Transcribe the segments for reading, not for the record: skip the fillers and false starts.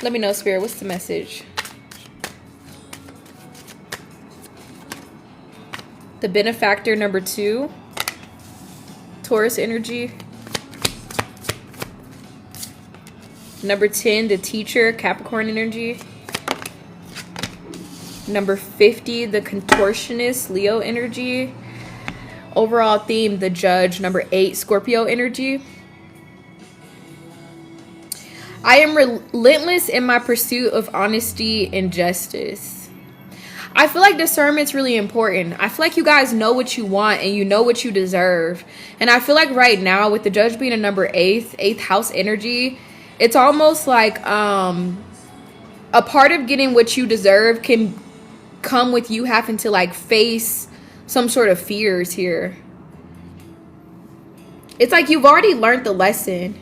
Let me know, Spirit. What's the message? The benefactor, number 2. Taurus energy. Number 10, the teacher, Capricorn energy. Number 50, the contortionist, Leo energy. Overall theme, the judge, number 8, Scorpio energy. I am relentless in my pursuit of honesty and justice. I feel like discernment's really important. I feel like you guys know what you want and you know what you deserve. And I feel like right now, with the judge being a number 8th house energy, it's almost like a part of getting what you deserve can come with you having to like face some sort of fears here. It's like you've already learned the lesson.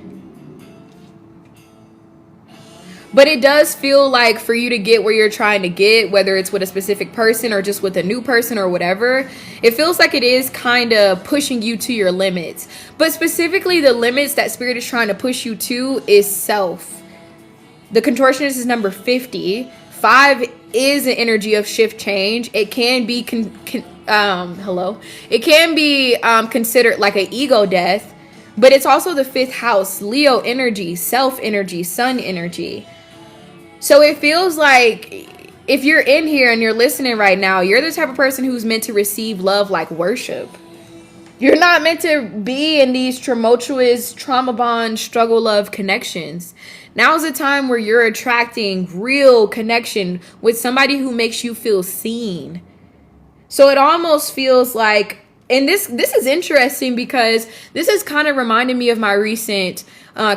But it does feel like for you to get where you're trying to get, whether it's with a specific person or just with a new person or whatever, it feels like it is kind of pushing you to your limits. But specifically, the limits that Spirit is trying to push you to is self. The contortionist is number 50. 5 is an energy of shift change. It can be It can be considered like an ego death, but it's also the 5th house, Leo energy, self energy, sun energy. So it feels like if you're in here and you're listening right now, you're the type of person who's meant to receive love like worship. You're not meant to be in these tumultuous trauma bond struggle love connections. Now's the time where you're attracting real connection with somebody who makes you feel seen. So it almost feels like, and this is interesting because this is kind of reminding me of my recent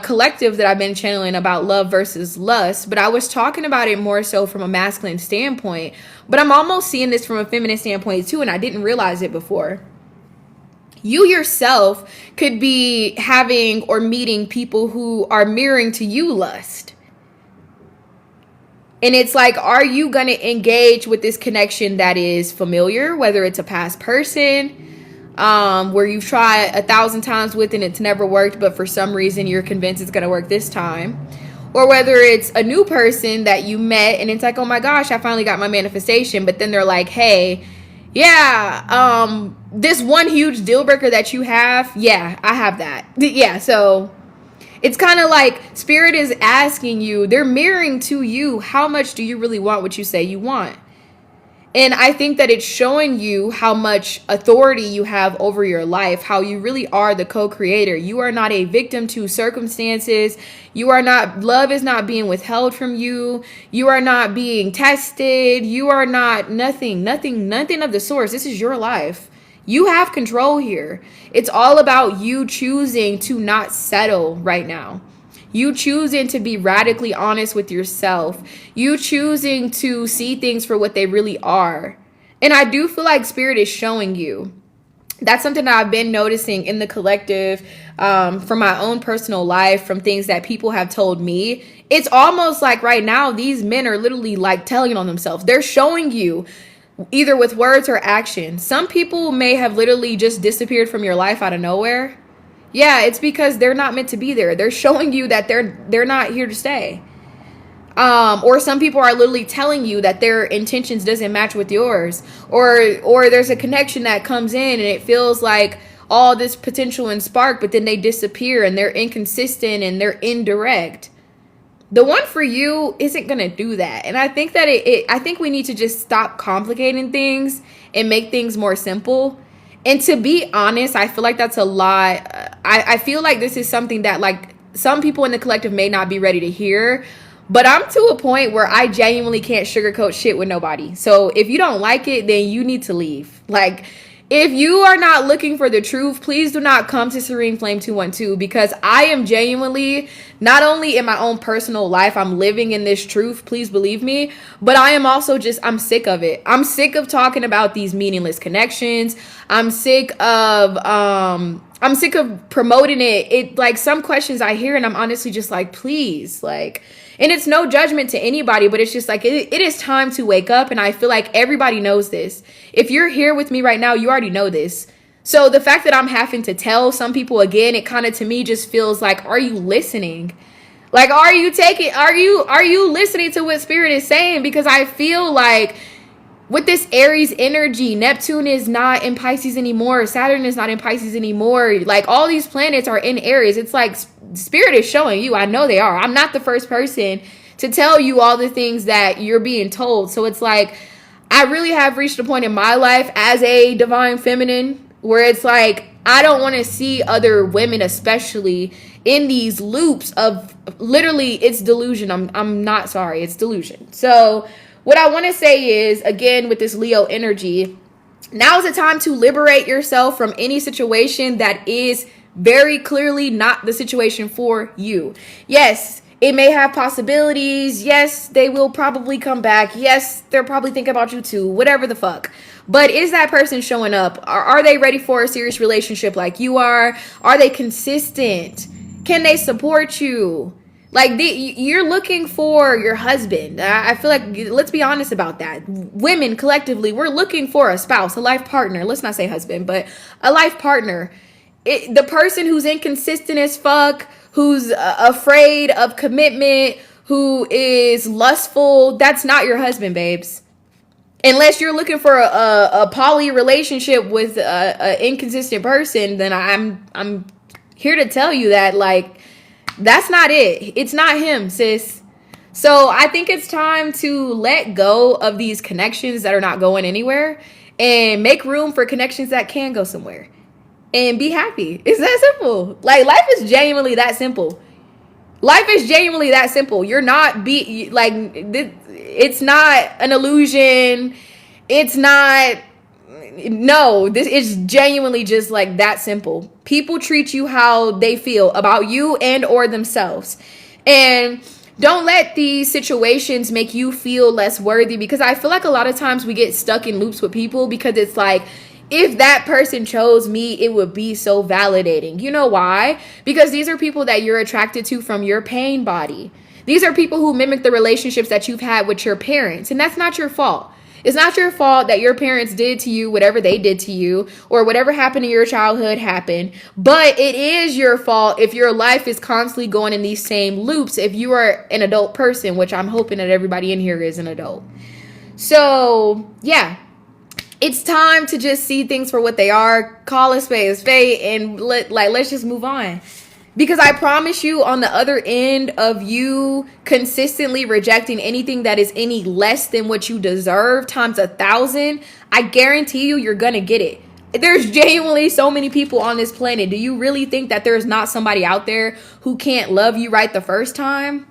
collective that I've been channeling about love versus lust, but I was talking about it more so from a masculine standpoint, but I'm almost seeing this from a feminine standpoint too, and I didn't realize it before. You yourself could be having or meeting people who are mirroring to you lust. And it's like, are you going to engage with this connection that is familiar, whether it's a past person, where you've tried 1,000 times with and it's never worked, but for some reason you're convinced it's going to work this time, or whether it's a new person that you met and it's like, oh my gosh, I finally got my manifestation, but then they're like, hey, yeah, this one huge deal breaker that you have, yeah, I have that. Yeah, so it's kind of like Spirit is asking you, they're mirroring to you, how much do you really want what you say you want? And I think that it's showing you how much authority you have over your life, how you really are the co-creator. You are not a victim to circumstances. You are not, love is not being withheld from you. You are not being tested. You are not nothing of the source. This is your life. You have control here. It's all about you choosing to not settle right now. You choosing to be radically honest with yourself. You choosing to see things for what they really are. And I do feel like Spirit is showing you. That's something that I've been noticing in the collective, from my own personal life, from things that people have told me. It's almost like right now, these men are literally like telling on themselves. They're showing you either with words or action. Some people may have literally just disappeared from your life out of nowhere. Yeah, it's because they're not meant to be there. They're showing you that they're not here to stay. Or some people are literally telling you that their intentions doesn't match with yours. Or there's a connection that comes in and it feels like all this potential and spark, but then they disappear and they're inconsistent and they're indirect. The one for you isn't going to do that. And I think that I think we need to just stop complicating things and make things more simple. And to be honest, I feel like that's a lot. I feel like this is something that like some people in the collective may not be ready to hear, but I'm to a point where I genuinely can't sugarcoat shit with nobody. So if you don't like it, then you need to leave. Like, if you are not looking for the truth, please do not come to Serene Flame 212, because I am genuinely, not only in my own personal life, I'm living in this truth, please believe me, but I am also I'm sick of it. I'm sick of talking about these meaningless connections. I'm sick of promoting it. It like some questions I hear and I'm honestly just like, please, like, and it's no judgment to anybody, but it's just like, it is time to wake up. And I feel like everybody knows this. If you're here with me right now, you already know this. So the fact that I'm having to tell some people again, it kind of to me just feels like, are you listening? Like, are you listening to what Spirit is saying? Because I feel like with this Aries energy, Neptune is not in Pisces anymore. Saturn is not in Pisces anymore. Like, all these planets are in Aries. It's like Spirit is showing you. I know they are. I'm not the first person to tell you all the things that you're being told. So it's like, I really have reached a point in my life as a divine feminine where it's like, I don't want to see other women, especially, in these loops of literally, it's delusion. I'm not sorry. It's delusion. So what I want to say is, again, with this Leo energy, now is the time to liberate yourself from any situation that is very clearly not the situation for you. Yes, it may have possibilities. Yes, they will probably come back. Yes, they'll probably think about you too. Whatever the fuck. But is that person showing up? Are they ready for a serious relationship like you are? Are they consistent? Can they support you? Like, you're looking for your husband. I feel like, let's be honest about that. Women, collectively, we're looking for a spouse, a life partner. Let's not say husband, but a life partner. The person who's inconsistent as fuck, who's afraid of commitment, who is lustful, that's not your husband, babes. Unless you're looking for a poly relationship with an inconsistent person, then I'm here to tell you that, like, that's not it. It's not him, sis. So I think it's time to let go of these connections that are not going anywhere and make room for connections that can go somewhere. And be happy. It's that simple. Like, life is genuinely that simple. Life is genuinely that simple. You're not it's not an illusion. It's not, no, this is genuinely just like that simple. People treat you how they feel about you and or themselves. And don't let these situations make you feel less worthy, because I feel like a lot of times we get stuck in loops with people because it's like, if that person chose me, it would be so validating. You know why? Because these are people that you're attracted to from your pain body. These are people who mimic the relationships that you've had with your parents. And that's not your fault. It's not your fault that your parents did to you whatever they did to you, or whatever happened in your childhood happened. But it is your fault if your life is constantly going in these same loops, if you are an adult person, which I'm hoping that everybody in here is an adult. So, yeah. It's time to just see things for what they are, call a spade, and let's just move on. Because I promise you, on the other end of you consistently rejecting anything that is any less than what you deserve times 1,000, I guarantee you're gonna get it. There's genuinely so many people on this planet. Do you really think that there's not somebody out there who can't love you right the first time?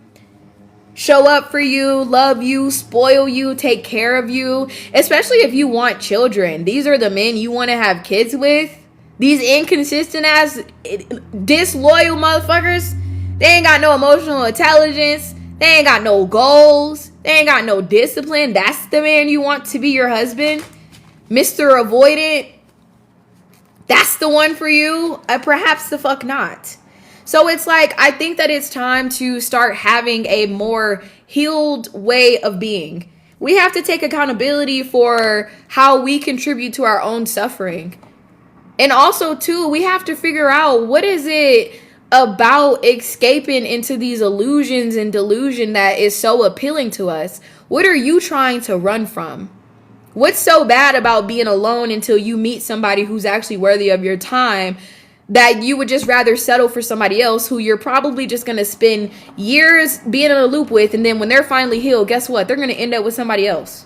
Show up for you, love you, spoil you, take care of you. Especially if you want children. These are the men you want to have kids with. These inconsistent ass, disloyal motherfuckers. They ain't got no emotional intelligence. They ain't got no goals. They ain't got no discipline. That's the man you want to be your husband. Mr. Avoidant. That's the one for you. Perhaps the fuck not. So it's like, I think that it's time to start having a more healed way of being. We have to take accountability for how we contribute to our own suffering. And also, too, we have to figure out, what is it about escaping into these illusions and delusion that is so appealing to us? What are you trying to run from? What's so bad about being alone until you meet somebody who's actually worthy of your time, that you would just rather settle for somebody else who you're probably just going to spend years being in a loop with, and then when they're finally healed, guess what? They're going to end up with somebody else.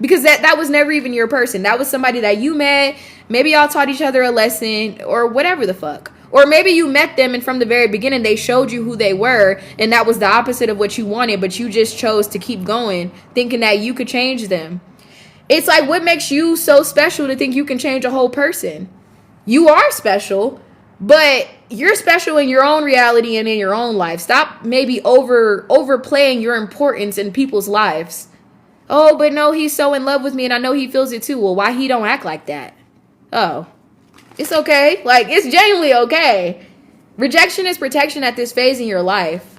Because that was never even your person. That was somebody that you met. Maybe y'all taught each other a lesson or whatever the fuck. Or maybe you met them and from the very beginning they showed you who they were, and that was the opposite of what you wanted, but you just chose to keep going thinking that you could change them. It's like, what makes you so special to think you can change a whole person? You are special, but you're special in your own reality and in your own life. Stop maybe overplaying your importance in people's lives. Oh, but no, he's so in love with me and I know he feels it too. Well, why he don't act like that? Oh, it's okay. Like, it's genuinely okay. Rejection is protection at this phase in your life.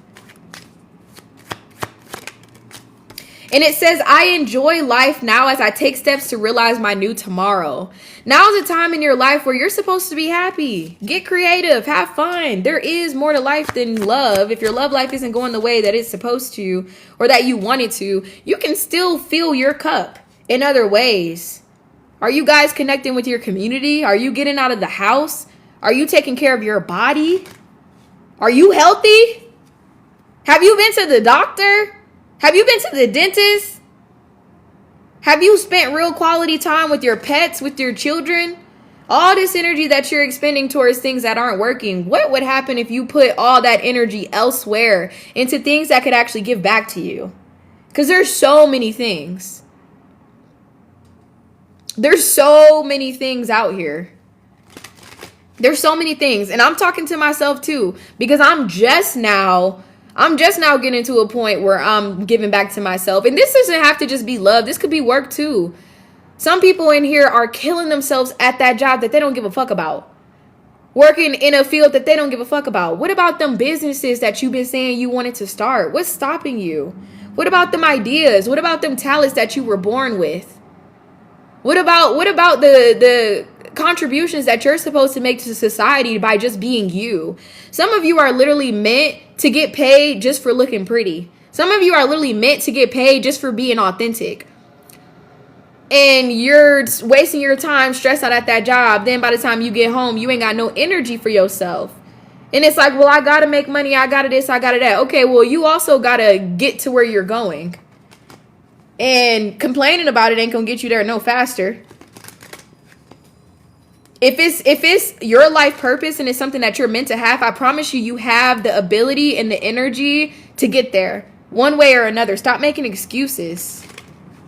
And it says, I enjoy life now as I take steps to realize my new tomorrow. Now is a time in your life where you're supposed to be happy. Get creative. Have fun. There is more to life than love. If your love life isn't going the way that it's supposed to or that you want it to, you can still fill your cup in other ways. Are you guys connecting with your community? Are you getting out of the house? Are you taking care of your body? Are you healthy? Have you been to the doctor? Have you been to the dentist? Have you spent real quality time with your pets, with your children? All this energy that you're expending towards things that aren't working, what would happen if you put all that energy elsewhere into things that could actually give back to you? Because there's so many things. There's so many things out here. There's so many things. And I'm talking to myself too, because I'm just now getting to a point where I'm giving back to myself. And this doesn't have to just be love. This could be work too. Some people in here are killing themselves at that job that they don't give a fuck about. Working in a field that they don't give a fuck about. What about them businesses that you've been saying you wanted to start? What's stopping you? What about them ideas? What about them talents that you were born with? What about the contributions that you're supposed to make to society by just being you? Some of you are literally meant to get paid just for looking pretty. Some of you are literally meant to get paid just for being authentic. And you're wasting your time stressed out at that job. Then by the time you get home, you ain't got no energy for yourself. And it's like, well, I gotta make money. I gotta this, I gotta that. Okay, well, you also gotta get to where you're going. And complaining about it ain't gonna get you there no faster. If it's your life purpose and it's something that you're meant to have, I promise you have the ability and the energy to get there one way or another. Stop making excuses.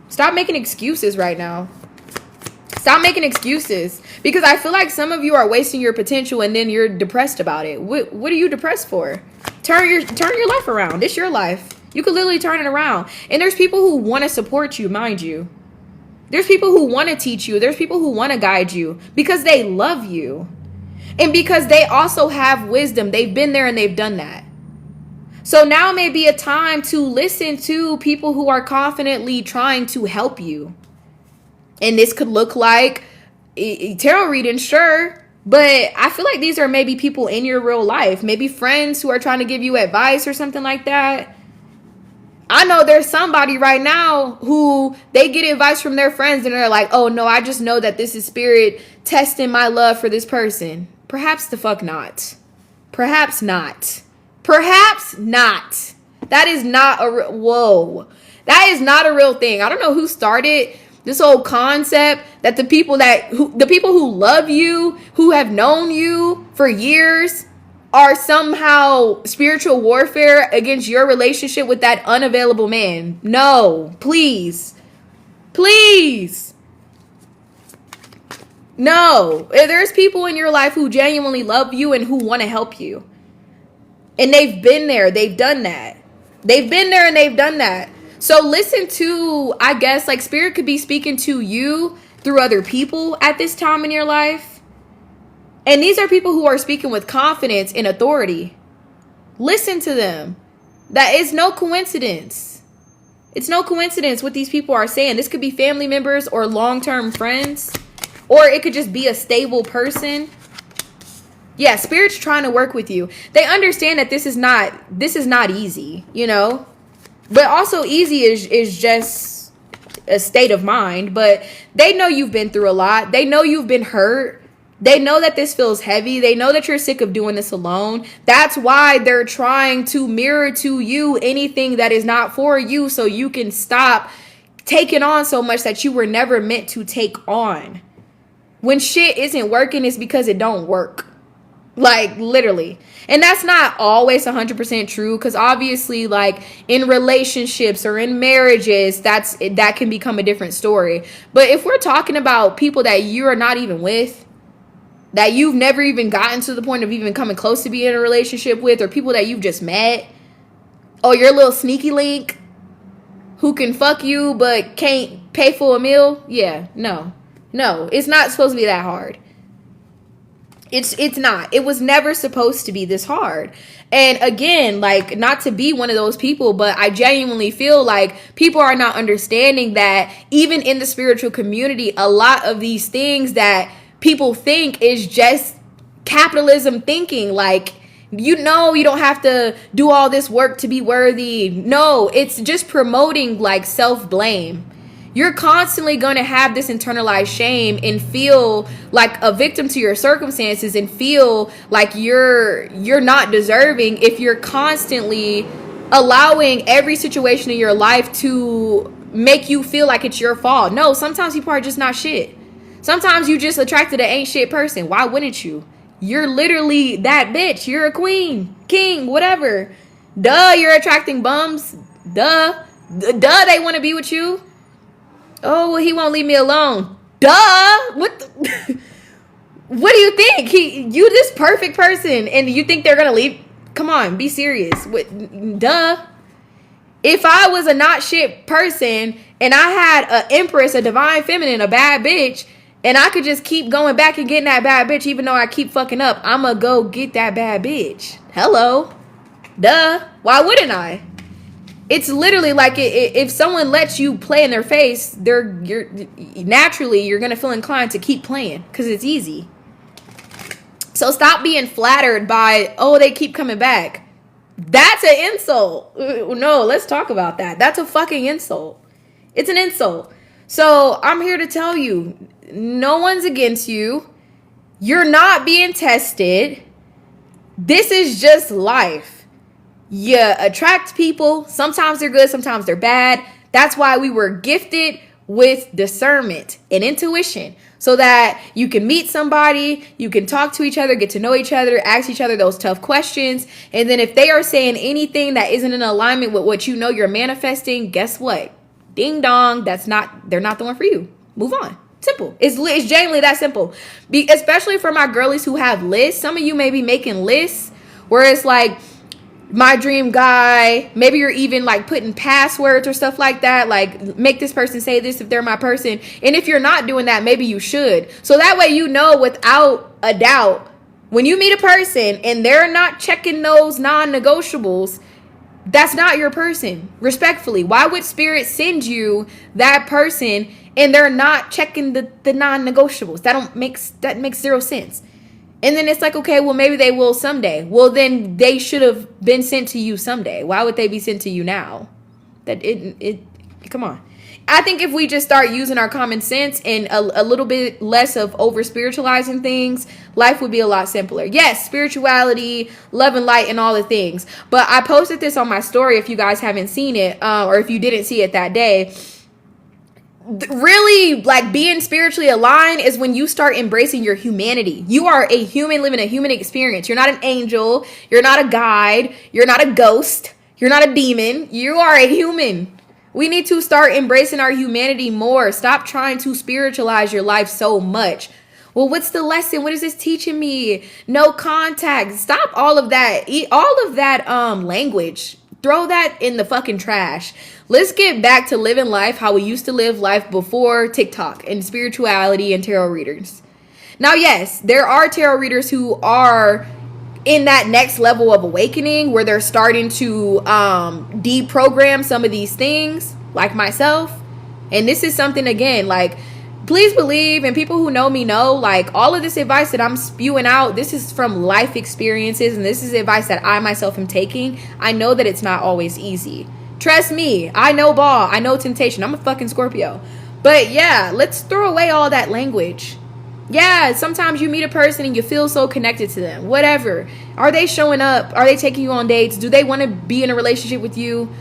Stop making excuses right now. Stop making excuses, because I feel like some of you are wasting your potential and then you're depressed about it. What are you depressed for? Turn your life around. It's your life. You could literally turn it around. And there's people who want to support you, mind you. There's people who want to teach you. There's people who want to guide you because they love you. And because they also have wisdom. They've been there and they've done that. So now may be a time to listen to people who are confidently trying to help you. And this could look like tarot reading, sure. But I feel like these are maybe people in your real life. Maybe friends who are trying to give you advice or something like that. I know there's somebody right now who they get advice from their friends and they're like, oh no, I just know that this is spirit testing my love for this person. Perhaps the fuck not. Perhaps not. Perhaps not. That is not whoa. That is not a real thing. I don't know who started this whole concept that the people who love you, who have known you for years, are somehow spiritual warfare against your relationship with that unavailable man. No, please. Please. No. There's people in your life who genuinely love you and who want to help you. And they've been there. They've done that. They've been there and they've done that. So listen to, I guess, like spirit could be speaking to you through other people at this time in your life. And these are people who are speaking with confidence and authority. Listen to them. That is no coincidence. It's no coincidence what these people are saying. This could be family members or long-term friends. Or it could just be a stable person. Yeah, spirit's trying to work with you. They understand that this is not easy, you know. But also easy is just a state of mind. But they know you've been through a lot. They know you've been hurt. They know that this feels heavy. They know that you're sick of doing this alone. That's why they're trying to mirror to you anything that is not for you, so you can stop taking on so much that you were never meant to take on. When shit isn't working, it's because it don't work. Like, literally. And that's not always 100% true, because obviously, like, in relationships or in marriages, that can become a different story. But if we're talking about people that you are not even with, that you've never even gotten to the point of even coming close to being in a relationship with, or people that you've just met, or your little sneaky link who can fuck you but can't pay for a meal, yeah, no, it's not supposed to be that hard. It's not. It was never supposed to be this hard. And again, like, not to be one of those people, but I genuinely feel like people are not understanding that even in the spiritual community, a lot of these things that people think is just capitalism thinking. Like, you don't have to do all this work to be worthy. No, it's just promoting like self-blame. You're constantly going to have this internalized shame and feel like a victim to your circumstances and feel like you're not deserving if you're constantly allowing every situation in your life to make you feel like it's your fault. No, sometimes people are just not shit. Sometimes you just attracted an ain't shit person. Why wouldn't you? You're literally that bitch. You're a queen, king, whatever. Duh, you're attracting bums. Duh, they want to be with you. Oh, well, he won't leave me alone. Duh. What what do you think? You this perfect person and you think they're going to leave? Come on, be serious. Duh. If I was a not shit person and I had an empress, a divine feminine, a bad bitch, and I could just keep going back and getting that bad bitch even though I keep fucking up, I'm going to go get that bad bitch. Hello. Duh. Why wouldn't I? It's literally like if someone lets you play in their face, you're naturally gonna feel inclined to keep playing because it's easy. So stop being flattered by, oh, they keep coming back. That's an insult. No, let's talk about that. That's a fucking insult. It's an insult. So I'm here to tell you, no one's against you. You're not being tested. This is just life. You attract people. Sometimes they're good, sometimes they're bad. That's why we were gifted with discernment and intuition, so that you can meet somebody, you can talk to each other, get to know each other, ask each other those tough questions. And then if they are saying anything that isn't in alignment with what you know you're manifesting, guess what? Ding dong, they're not the one for you. Move on. Simple. It's genuinely that simple. Especially for my girlies who have lists. Some of you may be making lists where it's like, my dream guy. Maybe you're even like putting passwords or stuff like that. Like, make this person say this if they're my person. And if you're not doing that, maybe you should. So that way, you know, without a doubt, when you meet a person and they're not checking those non-negotiables, that's not your person. Respectfully. Why would spirit send you that person and they're not checking the non-negotiables? That makes zero sense. And then it's like, okay, well, maybe they will someday. Well, then they should have been sent to you someday. Why would they be sent to you now? Come on. I think if we just start using our common sense and a little bit less of over spiritualizing things, life would be a lot simpler. Yes, spirituality, love and light and all the things. But I posted this on my story if you guys haven't seen it, or if you didn't see it that day. Really, like, being spiritually aligned is when you start embracing your humanity. You are a human living a human experience. You're not an angel. You're not a guide. You're not a ghost. You're not a demon. You are a human. We need to start embracing our humanity more. Stop trying to spiritualize your life so much. Well, what's the lesson? What is this teaching me? No contact. Stop all of that. All of that language. Throw that in the fucking trash. Let's get back to living life how we used to live life before TikTok and spirituality and tarot readers. Now, yes, there are tarot readers who are in that next level of awakening where they're starting to deprogram some of these things, like myself. And this is something, again, like, please believe, and people who know me know, like, all of this advice that I'm spewing out, this is from life experiences, and this is advice that I myself am taking. I know that it's not always easy. Trust me, I know ball, I know temptation. I'm a fucking Scorpio. But yeah, let's throw away all that language. Yeah, sometimes you meet a person and you feel so connected to them. Whatever. Are they showing up? Are they taking you on dates? Do they want to be in a relationship with you?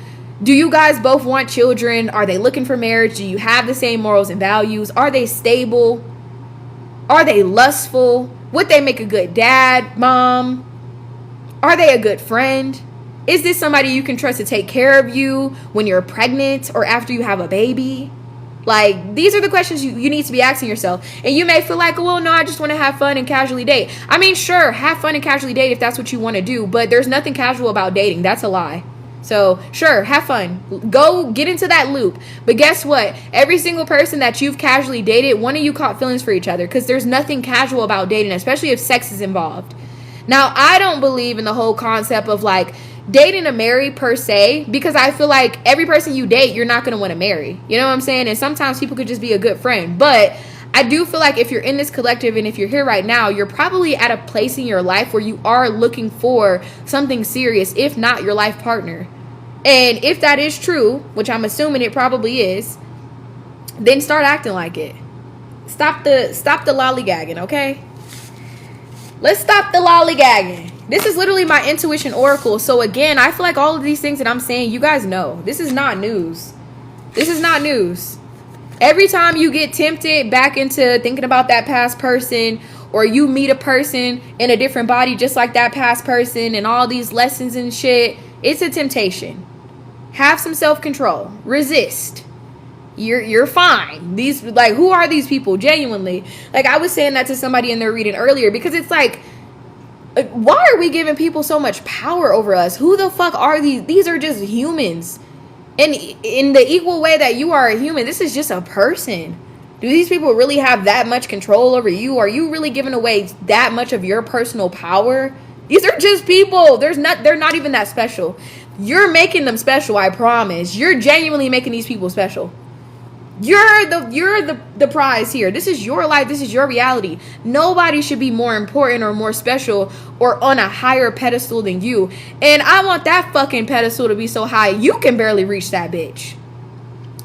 Do you guys both want children? Are they looking for marriage? Do you have the same morals and values? Are they stable? Are they lustful? Would they make a good dad, mom? Are they a good friend? Is this somebody you can trust to take care of you when you're pregnant or after you have a baby? Like, these are the questions you need to be asking yourself. And you may feel like, well, no, I just want to have fun and casually date. I mean, sure, have fun and casually date if that's what you want to do. But there's nothing casual about dating. That's a lie. So sure, have fun, go get into that loop. But guess what? Every single person that you've casually dated, one of you caught feelings for each other, because there's nothing casual about dating, especially if sex is involved. Now, I don't believe in the whole concept of like dating to marry per se, because I feel like every person you date, you're not going to want to marry. You know what I'm saying? And sometimes people could just be a good friend. But I do feel like if you're in this collective and if you're here right now, you're probably at a place in your life where you are looking for something serious, if not your life partner. And if that is true, which I'm assuming it probably is, then start acting like it. Stop the lollygagging, okay? Let's stop the lollygagging. This is literally my intuition oracle. So again, I feel like all of these things that I'm saying, you guys know. This is not news. This is not news. Every time you get tempted back into thinking about that past person, or you meet a person in a different body just like that past person, and all these lessons and shit, it's a temptation. Have some self-control. Resist. You're fine. These, like, who are these people? Genuinely. Like, I was saying that to somebody in their reading earlier, because it's like, why are we giving people so much power over us? Who the fuck are these? These are just humans. And in the equal way that you are a human, this is just a person. Do these people really have that much control over you? Are you really giving away that much of your personal power? These are just people. They're not even that special. You're making them special, I promise. You're genuinely making these people special. You're the prize here. This is your life. This is your reality. Nobody should be more important or more special or on a higher pedestal than you. And I want that fucking pedestal to be so high you can barely reach that bitch.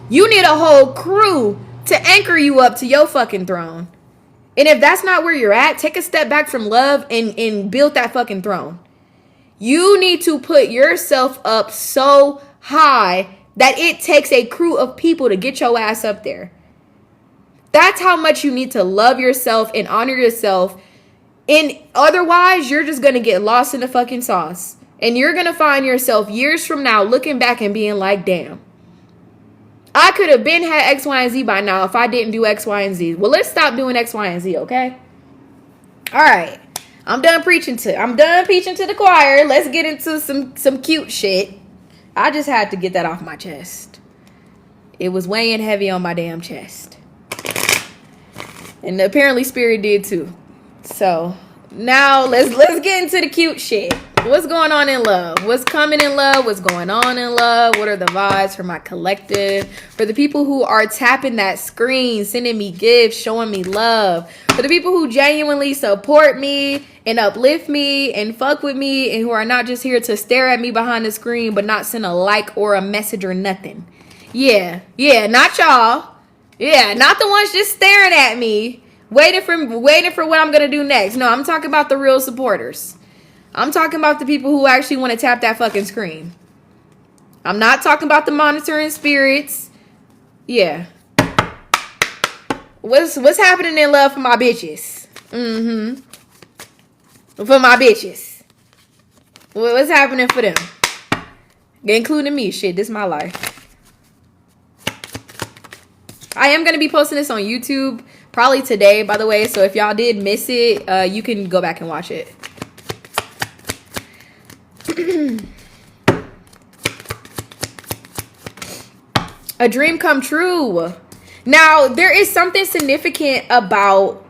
You need a whole crew to anchor you up to your fucking throne. And if that's not where you're at, take a step back from love and build that fucking throne. You need to put yourself up so high that it takes a crew of people to get your ass up there. That's how much you need to love yourself and honor yourself. And otherwise, you're just going to get lost in the fucking sauce. And you're going to find yourself years from now looking back and being like, damn, I could have been had X, Y, and Z by now if I didn't do X, Y, and Z. Well, let's stop doing X, Y, and Z, okay? All right. I'm done preaching to the choir. Let's get into some cute shit. I just had to get that off my chest. It was weighing heavy on my damn chest. And apparently Spirit did too. So now let's get into the cute shit. What's going on in love? What's coming in love? What's going on in love? What are the vibes for my collective? For the people who are tapping that screen, sending me gifts, showing me love. For the people who genuinely support me and uplift me and fuck with me, and who are not just here to stare at me behind the screen but not send a like or a message or nothing. Yeah, not y'all. Yeah, not the ones just staring at me, waiting for what I'm gonna do next. No, I'm talking about the real supporters. I'm talking about the people who actually want to tap that fucking screen. I'm not talking about the monitoring spirits. Yeah. What's happening in love for my bitches? For my bitches. What's happening for them? Including me. Shit, this is my life. I am going to be posting this on YouTube probably today, by the way. So if y'all did miss it, you can go back and watch it. A dream come true. Now, there is something significant about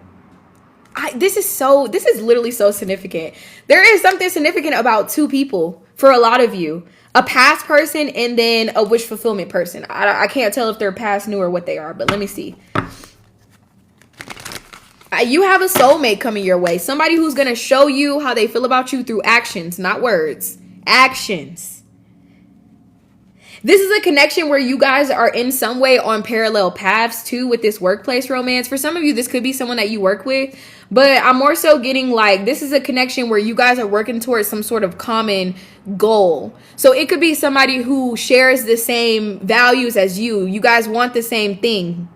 this is literally so significant. There is something significant about two people for a lot of you. A past person and then a wish fulfillment person. I can't tell if they're past, new, or what they are, but let me see. You have a soulmate coming your way. Somebody who's going to show you how they feel about you through actions, not words. Actions. This is a connection where you guys are in some way on parallel paths too with this workplace romance. For some of you, this could be someone that you work with, but I'm more so getting like this is a connection where you guys are working towards some sort of common goal. So it could be somebody who shares the same values as you. You guys want the same thing.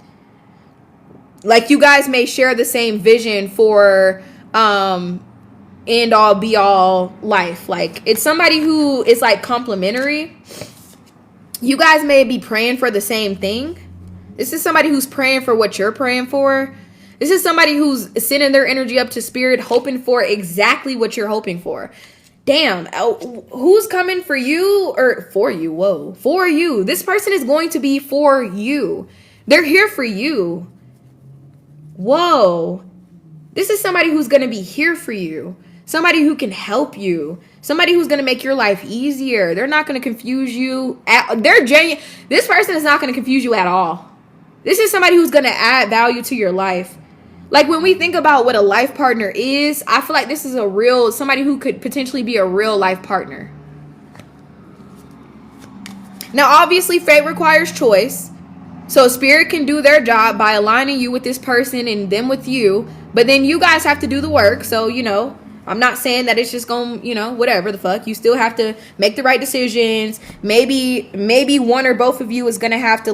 Like you guys may share the same vision for end all be all life. Like it's somebody who is like complementary. You guys may be praying for the same thing. This is somebody who's praying for what you're praying for. This is somebody who's sending their energy up to spirit, hoping for exactly what you're hoping for. Damn, who's coming for you or for you? Whoa, for you. This person is going to be for you. They're here for you. Whoa. This is somebody who's going to be here for you. Somebody who can help you. Somebody who's going to make your life easier. They're not going to confuse you. They're genuine. This person is not going to confuse you at all. This is somebody who's going to add value to your life. Like when we think about what a life partner is, I feel like this is somebody who could potentially be a real life partner. Now, obviously, fate requires choice. So spirit can do their job by aligning you with this person and them with you. But then you guys have to do the work. So, I'm not saying that it's just going, whatever the fuck. You still have to make the right decisions. Maybe one or both of you is going to have to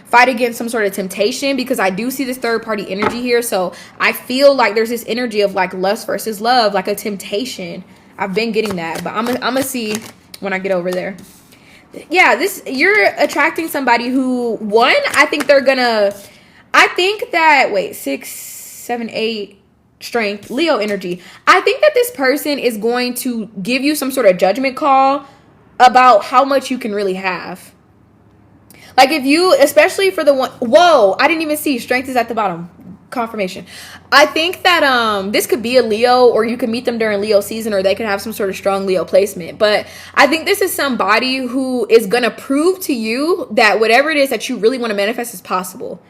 fight against some sort of temptation, because I do see this third party energy here. So I feel like there's this energy of lust versus love, like a temptation. I've been getting that, but I'm gonna see when I get over there. Yeah, you're attracting somebody who, I think that, 6, 7, 8 strength, Leo energy. I think that this person is going to give you some sort of judgment call about how much you can really have. Like if you, especially for the one, whoa, I didn't even see strength is at the bottom. Confirmation. I think that this could be a Leo, or you could meet them during Leo season, or they could have some sort of strong Leo placement. But I think this is somebody who is going to prove to you that whatever it is that you really want to manifest is possible.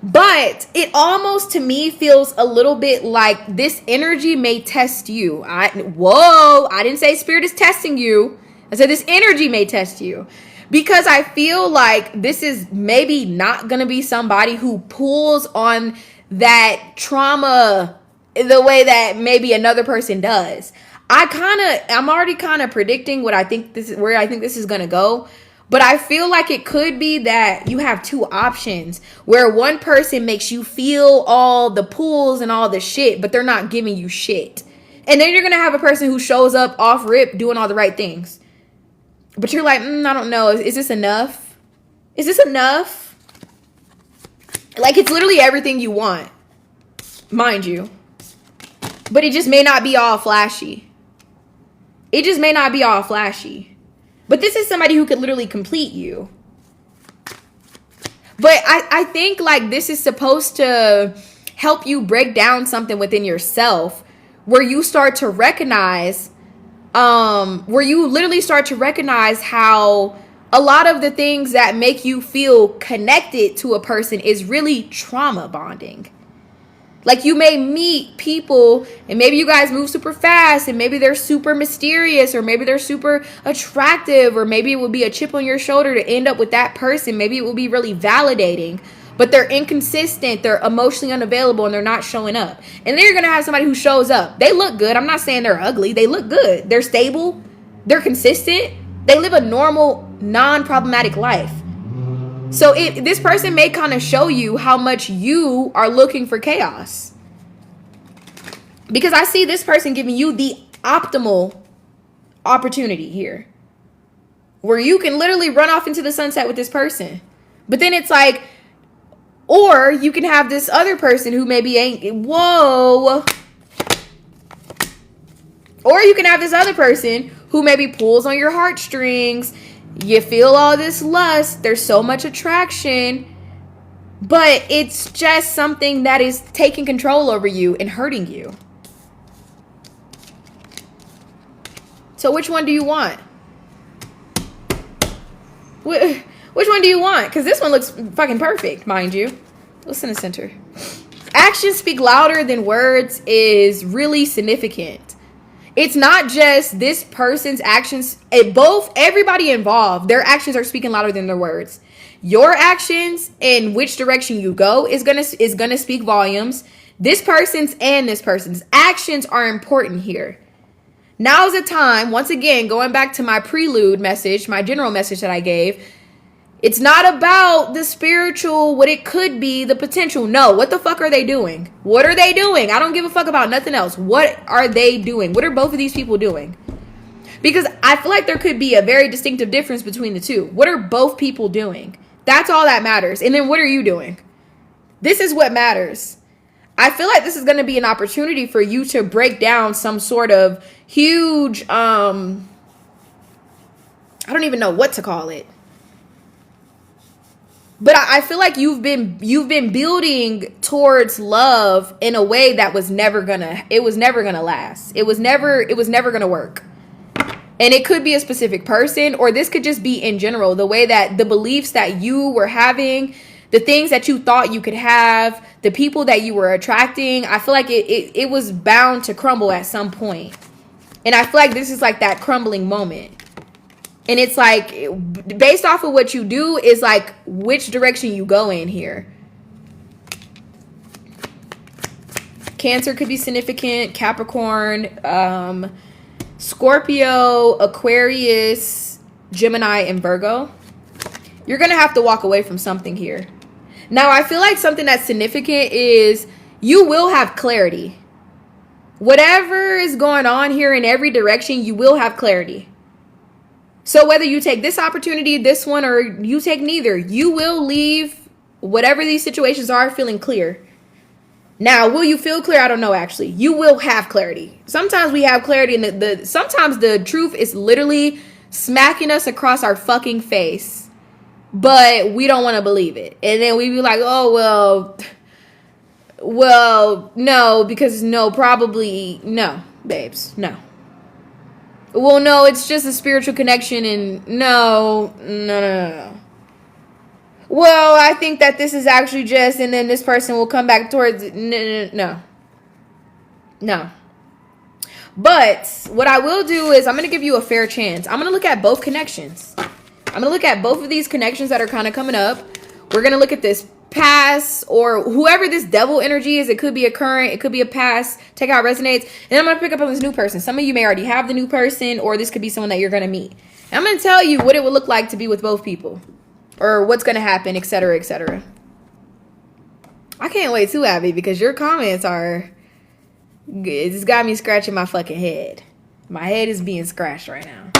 But it almost to me feels a little bit like this energy may test you. I didn't say spirit is testing you. I said this energy may test you. Because I feel like this is maybe not going to be somebody who pulls on that trauma the way that maybe another person does. I'm already kind of predicting where I think this is going to go. But I feel like it could be that you have two options where one person makes you feel all the pulls and all the shit, but they're not giving you shit. And then you're going to have a person who shows up off rip doing all the right things. But you're like, I don't know. Is this enough? Is this enough? Like, it's literally everything you want, mind you. But it just may not be all flashy. It just may not be all flashy. But this is somebody who could literally complete you. But I think this is supposed to help you break down something within yourself where you start to recognize where you literally start to recognize how a lot of the things that make you feel connected to a person is really trauma bonding. Like you may meet people and maybe you guys move super fast and maybe they're super mysterious or maybe they're super attractive or maybe it would be a chip on your shoulder to end up with that person. Maybe it will be really validating. But they're inconsistent, they're emotionally unavailable, and they're not showing up. And then you're going to have somebody who shows up. They look good. I'm not saying they're ugly. They look good. They're stable. They're consistent. They live a normal, non-problematic life. So this person may kind of show you how much you are looking for chaos. Because I see this person giving you the optimal opportunity here. Where you can literally run off into the sunset with this person. But then it's like, or you can have this other person who maybe ain't, whoa. Or you can have this other person who maybe pulls on your heartstrings. You feel all this lust. There's so much attraction. But it's just something that is taking control over you and hurting you. So which one do you want? Which one do you want? Because this one looks fucking perfect, mind you. Listen to center. Actions speak louder than words is really significant. It's not just this person's actions. Everybody involved, their actions are speaking louder than their words. Your actions and which direction you go is gonna speak volumes. This person's actions are important here. Now is the time, once again, going back to my prelude message, my general message that I gave. It's not about the spiritual, what it could be, the potential. No, what the fuck are they doing? What are they doing? I don't give a fuck about nothing else. What are they doing? What are both of these people doing? Because I feel like there could be a very distinctive difference between the two. What are both people doing? That's all that matters. And then what are you doing? This is what matters. I feel like this is going to be an opportunity for you to break down some sort of huge, I don't even know what to call it. But I feel like you've been building towards love in a way that was never gonna last. It was never gonna work. And it could be a specific person, or this could just be in general, the way that the beliefs that you were having, the things that you thought you could have, the people that you were attracting. I feel like it was bound to crumble at some point. And I feel like this is like that crumbling moment. And it's like, based off of what you do, is like which direction you go in here. Cancer could be significant. Capricorn, Scorpio, Aquarius, Gemini, and Virgo. You're going to have to walk away from something here. Now, I feel like something that's significant is you will have clarity. Whatever is going on here in every direction, you will have clarity. So whether you take this opportunity, this one, or you take neither, you will leave whatever these situations are feeling clear. Now, will you feel clear? I don't know, actually. You will have clarity. Sometimes we have clarity, and sometimes the truth is literally smacking us across our fucking face. But we don't want to believe it. And then we be like, oh, well, no, because no, probably, no, babes, no. Well, no, it's just a spiritual connection, and no. Well, I think that this is actually just, and then this person will come back towards it. No. But what I will do is I'm going to give you a fair chance. I'm going to look at both connections. I'm going to look at both of these connections that are kind of coming up. We're going to look at this past, or whoever this devil energy is. It could be a current, it could be a past. Take how it resonates. And I'm going to pick up on this new person. Some of you may already have the new person, or this could be someone that you're going to meet. And I'm going to tell you what it would look like to be with both people, or what's going to happen, etc., etc. I can't wait too, Abby, because your comments are, it's got me scratching my fucking head. My head is being scratched right now.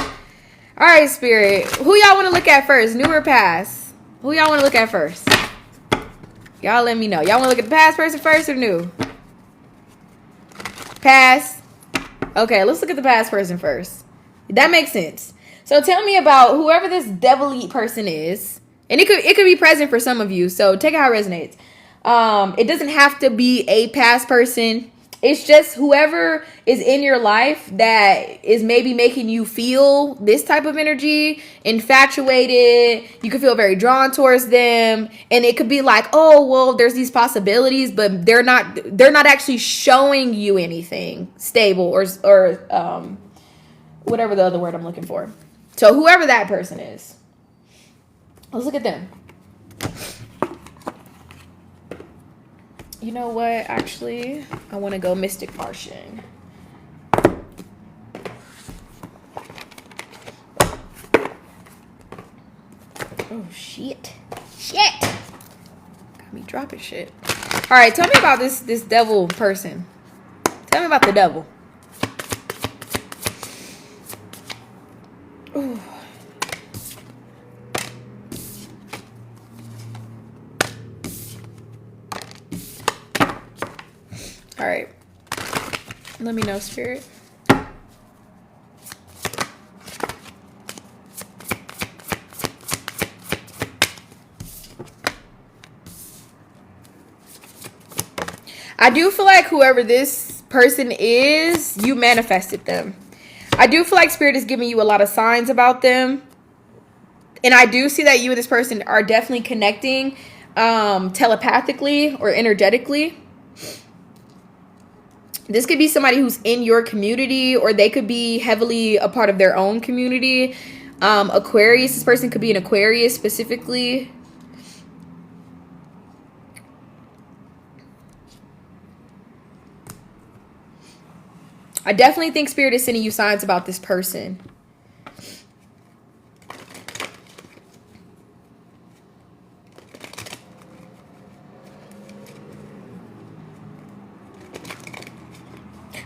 All right, Spirit. Who y'all want to look at first? New or past? Who y'all want to look at first? Y'all let me know. Y'all want to look at the past person first or new? Past. Okay, let's look at the past person first. That makes sense. So tell me about whoever this devil-y person is. And it could be present for some of you. So take it how it resonates. It doesn't have to be a past person. It's just whoever is in your life that is maybe making you feel this type of energy, infatuated. You can feel very drawn towards them. And it could be like, oh, well, there's these possibilities, but they're not actually showing you anything stable or whatever the other word I'm looking for. So whoever that person is, let's look at them. You know what? Actually, I want to go Mystic Martian. Oh, shit. Got me dropping shit. All right, tell me about this devil person. Tell me about the devil. Ooh. All right. Let me know, Spirit. I do feel like whoever this person is, you manifested them. I do feel like Spirit is giving you a lot of signs about them. And I do see that you and this person are definitely connecting telepathically or energetically. This could be somebody who's in your community, or they could be heavily a part of their own community. Aquarius, this person could be an Aquarius specifically. I definitely think Spirit is sending you signs about this person.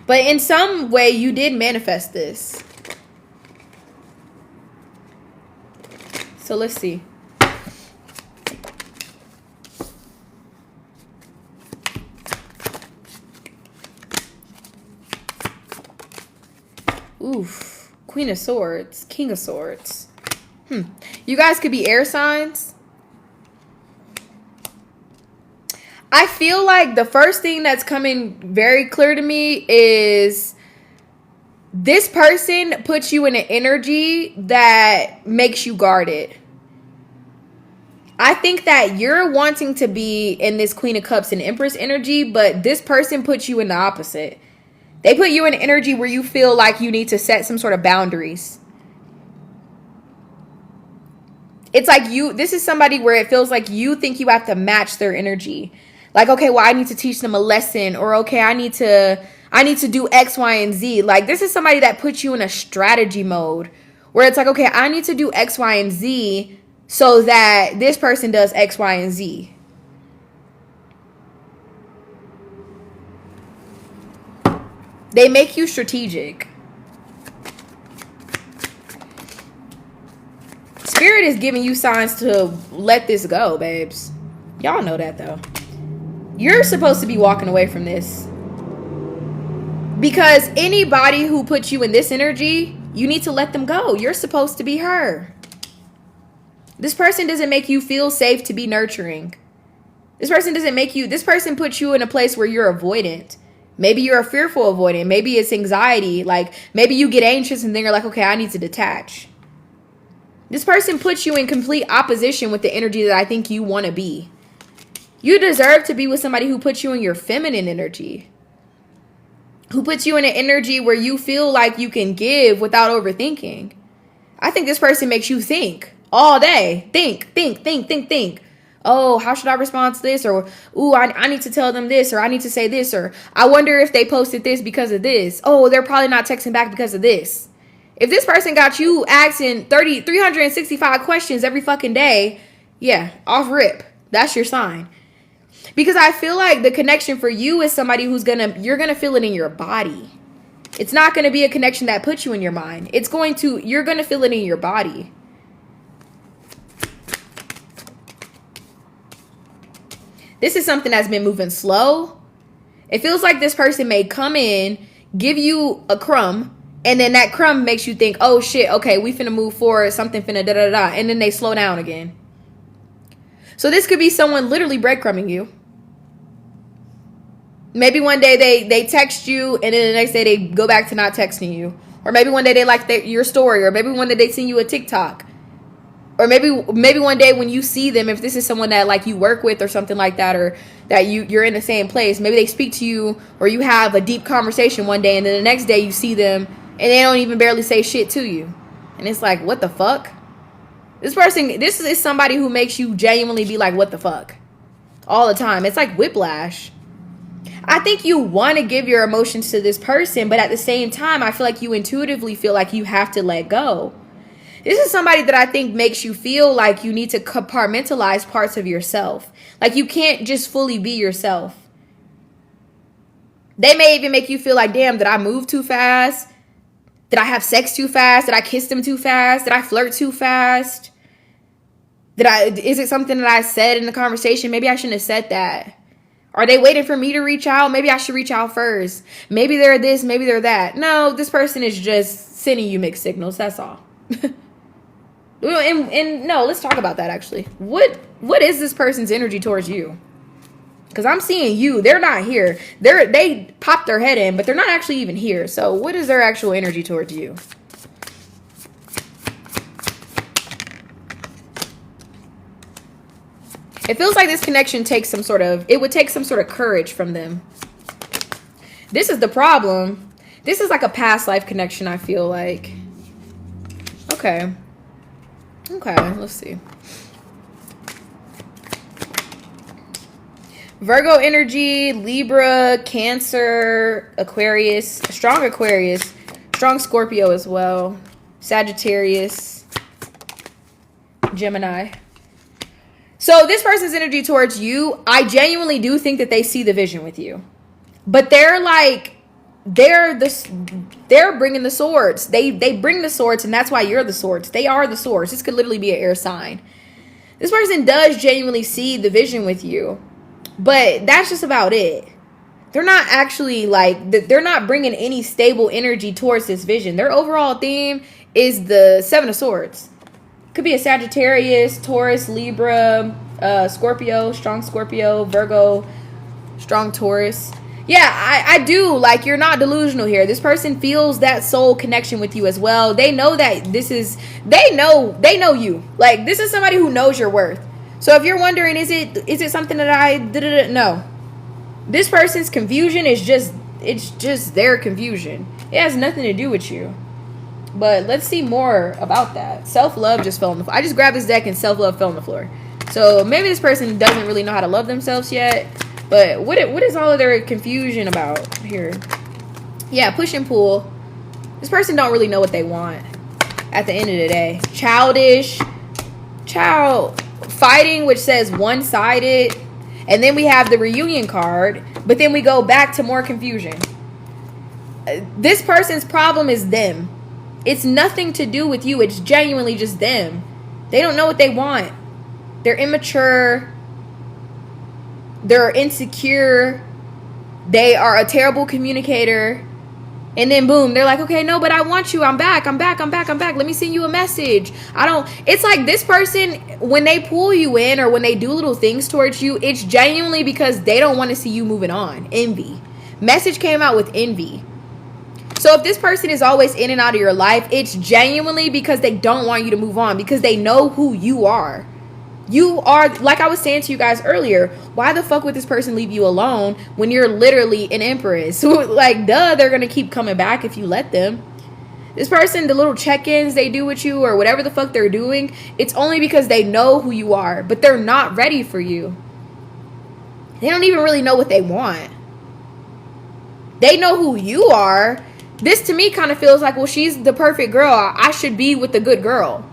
But in some way, you did manifest this. So let's see. Oof. Queen of Swords. King of Swords. You guys could be air signs. I feel like the first thing that's coming very clear to me is this person puts you in an energy that makes you guarded. I think that you're wanting to be in this Queen of Cups and Empress energy, but this person puts you in the opposite. They put you in an energy where you feel like you need to set some sort of boundaries. It's like this is somebody where it feels like you think you have to match their energy. Like, okay, well, I need to teach them a lesson, or okay, I need to do X, Y, and Z. Like, this is somebody that puts you in a strategy mode where it's like, okay, I need to do X, Y, and Z so that this person does X, Y, and Z. They make you strategic. Spirit is giving you signs to let this go, babes. Y'all know that, though. You're supposed to be walking away from this. Because anybody who puts you in this energy, you need to let them go. You're supposed to be her. This person doesn't make you feel safe to be nurturing. This person puts you in a place where you're avoidant. Maybe you're a fearful avoidant. Maybe it's anxiety. Like, maybe you get anxious and then you're like, okay, I need to detach. This person puts you in complete opposition with the energy that I think you want to be. You deserve to be with somebody who puts you in your feminine energy. Who puts you in an energy where you feel like you can give without overthinking. I think this person makes you think all day. Think. Oh, how should I respond to this? Or, ooh, I need to tell them this, or I need to say this, or I wonder if they posted this because of this. Oh, they're probably not texting back because of this. If this person got you asking 365 questions every fucking day, yeah, off rip. That's your sign. Because I feel like the connection for you is somebody you're going to feel it in your body. It's not going to be a connection that puts you in your mind. You're going to feel it in your body. This is something that's been moving slow. It feels like this person may come in, give you a crumb, and then that crumb makes you think, oh shit, okay, we finna move forward, something finna da-da-da, and then they slow down again. So this could be someone literally breadcrumbing you. Maybe one day they text you, and then the next day they go back to not texting you. Or maybe one day they like your story, or maybe one day they send you a TikTok. Or maybe one day when you see them, if this is someone that like you work with or something like that, or that you're in the same place, maybe they speak to you or you have a deep conversation one day, and then the next day you see them and they don't even barely say shit to you. And it's like, what the fuck? This is somebody who makes you genuinely be like, what the fuck? All the time. It's like whiplash. I think you want to give your emotions to this person, but at the same time, I feel like you intuitively feel like you have to let go. This is somebody that I think makes you feel like you need to compartmentalize parts of yourself. Like you can't just fully be yourself. They may even make you feel like, damn, did I move too fast? Did I have sex too fast? Did I kiss them too fast? Did I flirt too fast? Is it something that I said in the conversation? Maybe I shouldn't have said that. Are they waiting for me to reach out? Maybe I should reach out first. Maybe they're this, maybe they're that. No, this person is just sending you mixed signals. That's all. And no, let's talk about that actually. What is this person's energy towards you? Because I'm seeing you. They're not here. They popped their head in, but they're not actually even here. So what is their actual energy towards you? It feels like this connection would take some sort of courage from them. This is the problem. This is like a past life connection, I feel like. Okay, let's see. Virgo energy, Libra, Cancer, Aquarius, strong Scorpio as well, Sagittarius, Gemini. So this person's energy towards you, I genuinely do think that they see the vision with you. But they're bringing the swords. They bring the swords, and that's why you're the swords. They are the swords. This could literally be an air sign. This person does genuinely see the vision with you, but that's just about it. they're not actually like, they're not bringing any stable energy towards this vision. Their overall theme is the Seven of Swords. Could be a Sagittarius, Taurus, Libra, Scorpio, strong Scorpio, Virgo, strong Taurus. Yeah, I do. Like, you're not delusional here. This person feels that soul connection with you as well. They know that they know you. Like, this is somebody who knows your worth. So if you're wondering, is it something that I did? No. This person's confusion is just their confusion. It has nothing to do with you. But let's see more about that. Self-love just fell on the floor. I just grabbed this deck and self-love fell on the floor. So maybe this person doesn't really know how to love themselves yet. But what is all of their confusion about here? Yeah, push and pull. This person don't really know what they want at the end of the day. Childish. Fighting, which says one-sided. And then we have the reunion card. But then we go back to more confusion. This person's problem is them. It's nothing to do with you. It's genuinely just them. They don't know what they want. They're immature. They're insecure. They are a terrible communicator. And then boom, they're like, okay, no, but I want you. I'm back. Let me send you a message. It's like this person, when they pull you in or when they do little things towards you, it's genuinely because they don't want to see you moving on. Envy. Message came out with envy. So if this person is always in and out of your life, it's genuinely because they don't want you to move on, because they know who you are. You are, like I was saying to you guys earlier, why the fuck would this person leave you alone when you're literally an empress? So, like, duh, they're going to keep coming back if you let them. This person, the little check-ins they do with you or whatever the fuck they're doing, it's only because they know who you are, but they're not ready for you. They don't even really know what they want. They know who you are. This to me kind of feels like, well, she's the perfect girl. I should be with the good girl.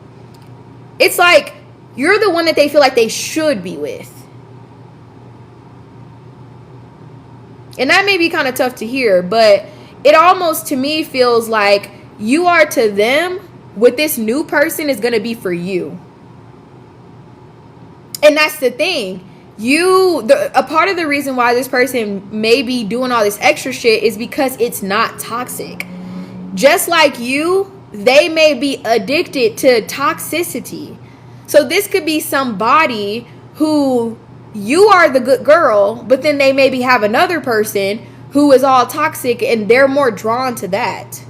It's like you're the one that they feel like they should be with. And that may be kind of tough to hear, but it almost to me feels like you are to them what this new person is going to be for you. And that's the thing. A part of the reason why this person may be doing all this extra shit is because it's not toxic. Just like you, they may be addicted to toxicity. So this could be somebody who you are the good girl, but then they maybe have another person who is all toxic and they're more drawn to that.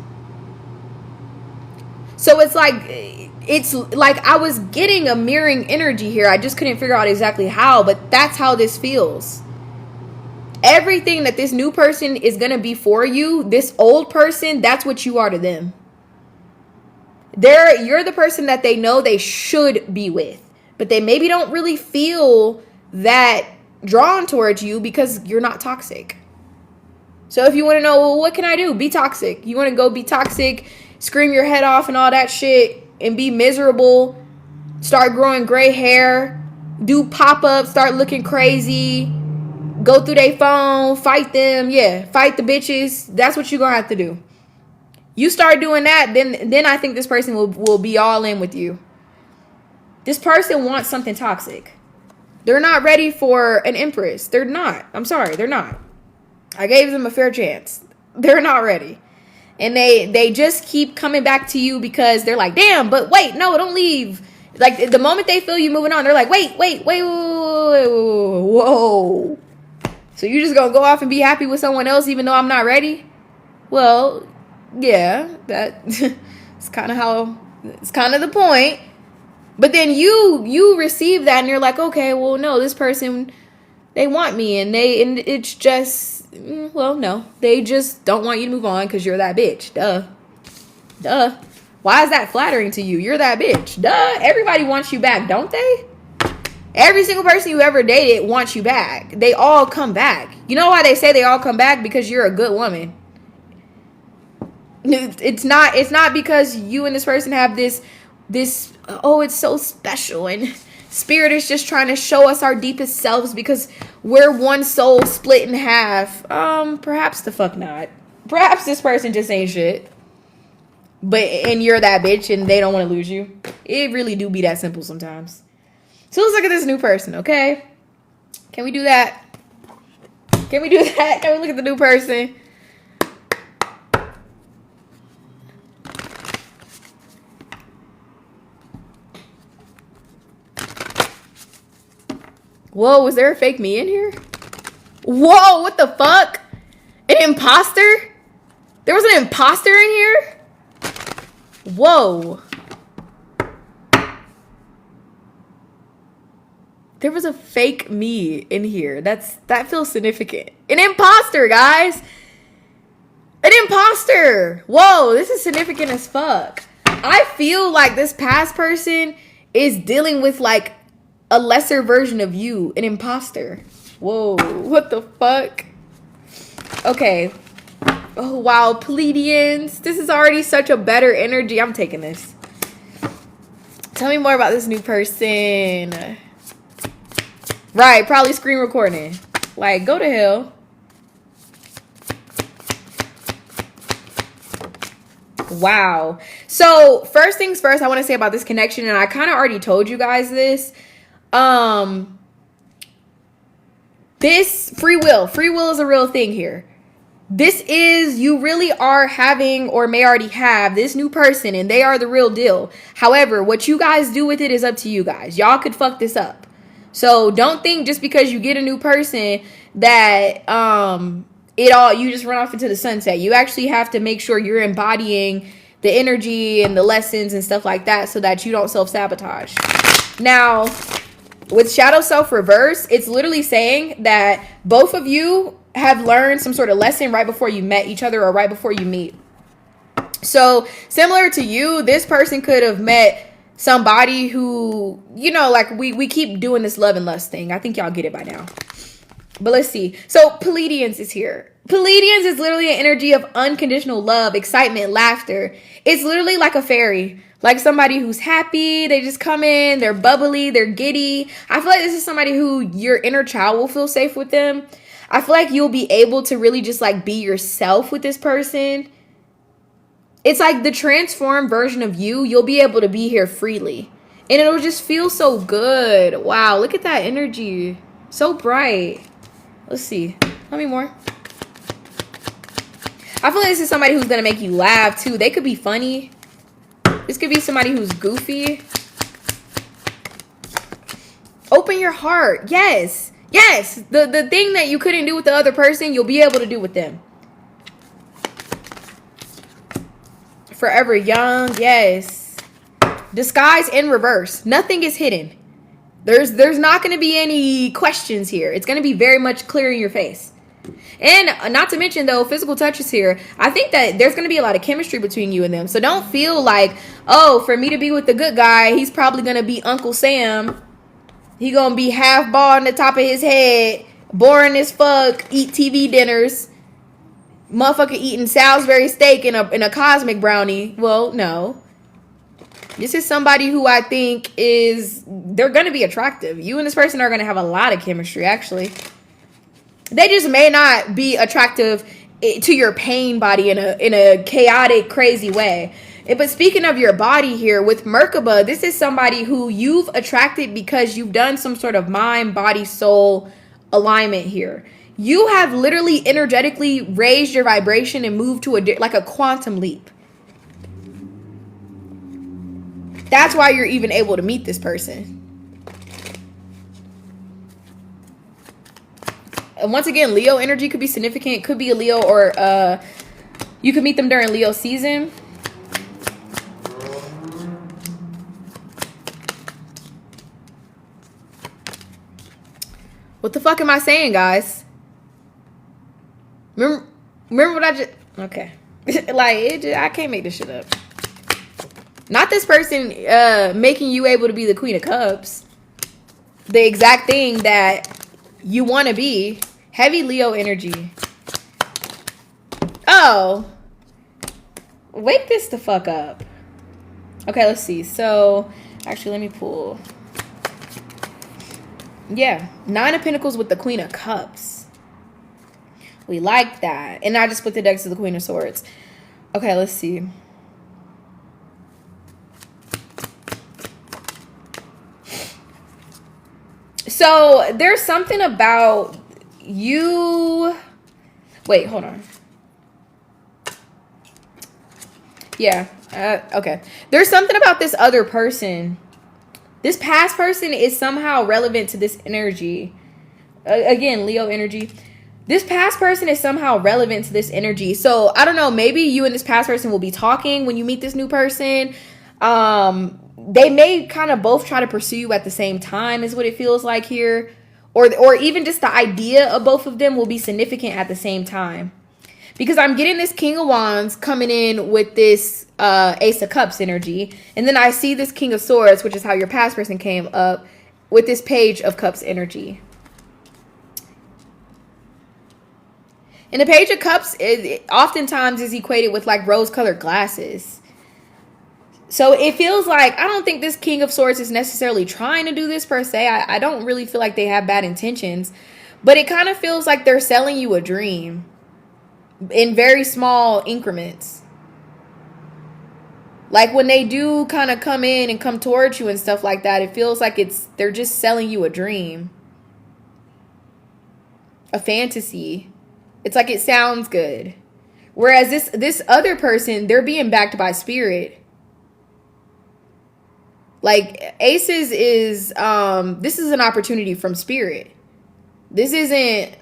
So it's like I was getting a mirroring energy here. I just couldn't figure out exactly how, but that's how this feels. Everything that this new person is going to be for you, this old person, that's what you are to them. You're the person that they know they should be with, but they maybe don't really feel that drawn towards you because you're not toxic. So if you want to know, well, what can I do? Be toxic. You want to go be toxic, scream your head off and all that shit and be miserable, start growing gray hair, do pop-ups, start looking crazy, go through their phone, fight them. Yeah, fight the bitches. That's what you're going to have to do. You start doing that, then I think this person will be all in with you. This person wants something toxic. They're not ready for an empress. They're not. I'm sorry, they're not. I gave them a fair chance. They're not ready. And they just keep coming back to you because they're like, damn, but wait, no, don't leave. Like, the moment they feel you moving on, they're like, wait, whoa. So you just gonna go off and be happy with someone else even though I'm not ready? Well, yeah, it's kind of the point. But then you receive that and you're like, okay, well, no, this person, they want me and it's just, well, no, they just don't want you to move on because you're that bitch. Duh. Why is that flattering to you? You're that bitch. Duh. Everybody wants you back, don't they? Every single person you ever dated wants you back. They all come back. You know why they say they all come back? Because you're a good woman. It's not because you and this person have this oh, it's so special and spirit is just trying to show us our deepest selves because we're one soul split in half. Perhaps the fuck not. Perhaps this person just ain't shit. And you're that bitch and they don't want to lose you. It really do be that simple sometimes. So let's look at this new person, okay? Can we do that? Can we do that? Can we look at the new person? Whoa, was there a fake me in here? Whoa, what the fuck? An imposter? There was an imposter in here? Whoa. There was a fake me in here. That feels significant. An imposter, guys. An imposter. Whoa, this is significant as fuck. I feel like this past person is dealing with like a lesser version of you, an imposter. Whoa, what the fuck? Okay. Oh, wow, Pleiadians. This is already such a better energy. I'm taking this. Tell me more about this new person. Right, probably screen recording. Like, go to hell. Wow. So, first things first, I want to say about this connection, and I kind of already told you guys this. This free will is a real thing here. This is, you really are having or may already have this new person and they are the real deal. However, what you guys do with it is up to you guys. Y'all could fuck this up. So don't think just because you get a new person that you just run off into the sunset. You actually have to make sure you're embodying the energy and the lessons and stuff like that so that you don't self-sabotage. Now, with shadow self reverse, it's literally saying that both of you have learned some sort of lesson right before you met each other or right before you meet. So similar to you, this person could have met somebody who, you know, like we keep doing this love and lust thing. I think y'all get it by now. But let's see. So Pleiadians is here. Pleiadians is literally an energy of unconditional love, excitement, laughter. It's literally like a fairy. Like somebody who's happy, they just come in, they're bubbly, they're giddy. I feel like this is somebody who your inner child will feel safe with them. I feel like you'll be able to really just like be yourself with this person. It's like the transformed version of you. You'll be able to be here freely. And it'll just feel so good. Wow, look at that energy. So bright. Let's see. Tell me more. I feel like this is somebody who's going to make you laugh too. They could be funny. This could be somebody who's goofy. Open your heart. Yes. Yes. The thing that you couldn't do with the other person, you'll be able to do with them. Forever young. Yes. Disguise in reverse. Nothing is hidden. There's not going to be any questions here. It's going to be very much clear in your face. And not to mention, though, physical touch is here. I think that there's going to be a lot of chemistry between you and them. So don't feel like, oh, for me to be with the good guy, he's probably going to be Uncle Sam. He going to be half bald on the top of his head, boring as fuck, eat TV dinners, motherfucker eating Salisbury steak in a cosmic brownie. Well, no. This is somebody who I think they're going to be attractive. You and this person are going to have a lot of chemistry, actually. They just may not be attractive to your pain body in a chaotic, crazy way. But speaking of your body here, with Merkaba, this is somebody who you've attracted because you've done some sort of mind, body, soul alignment here. You have literally energetically raised your vibration and moved to like a quantum leap. That's why you're even able to meet this person. And once again, Leo energy could be significant. It could be a Leo, or you could meet them during Leo season. What the fuck am I saying, guys? Remember what I just... Okay. I can't make this shit up. Not this person making you able to be the Queen of Cups. The exact thing that you want to be. Heavy Leo energy. Oh. Wake this the fuck up. Okay, let's see. So, actually, let me pull. Yeah. 9 of Pentacles with the Queen of Cups. We like that. And I just put the decks to the Queen of Swords. Okay, let's see. So, there's something about wait, hold on. Yeah. Okay. There's something about this other person. This past person is somehow relevant to this energy. Again, Leo energy. This past person is somehow relevant to this energy. So I don't know. Maybe you and this past person will be talking when you meet this new person. They may kind of both try to pursue you at the same time, is what it feels like here. Or even just the idea of both of them will be significant at the same time. Because I'm getting this King of Wands coming in with this Ace of Cups energy. And then I see this King of Swords, which is how your past person came up, with this Page of Cups energy. And the Page of Cups oftentimes is equated with like rose-colored glasses. So it feels like, I don't think this King of Swords is necessarily trying to do this per se. I don't really feel like they have bad intentions. But it kind of feels like they're selling you a dream in very small increments. Like when they do kind of come in and come towards you and stuff like that, it feels like they're just selling you a dream. A fantasy. It's like it sounds good. Whereas this other person, they're being backed by spirit. Like Aces is this is an opportunity from spirit. This isn't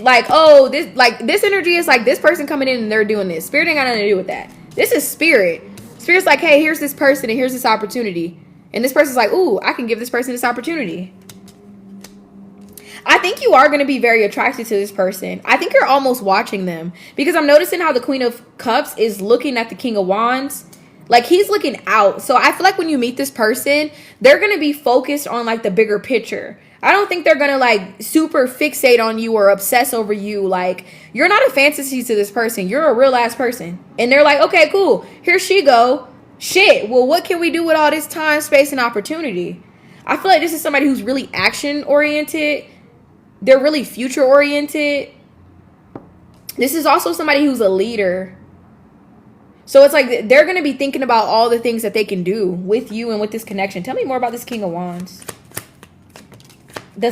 like, oh, this energy is like this person coming in and they're doing this. Spirit ain't got nothing to do with that. This is spirit. Spirit's like, hey, here's this person and here's this opportunity. And this person's like, ooh, I can give this person this opportunity. I think you are going to be very attracted to this person. I think you're almost watching them. Because I'm noticing how the Queen of Cups is looking at the King of Wands. Like, he's looking out. So I feel like when you meet this person, they're going to be focused on, like, the bigger picture. I don't think they're going to, like, super fixate on you or obsess over you. Like, you're not a fantasy to this person. You're a real-ass person. And they're like, okay, cool. Here she go. Shit. Well, what can we do with all this time, space, and opportunity? I feel like this is somebody who's really action-oriented. They're really future-oriented. This is also somebody who's a leader. So it's like they're going to be thinking about all the things that they can do with you and with this connection. Tell me more about this King of Wands. The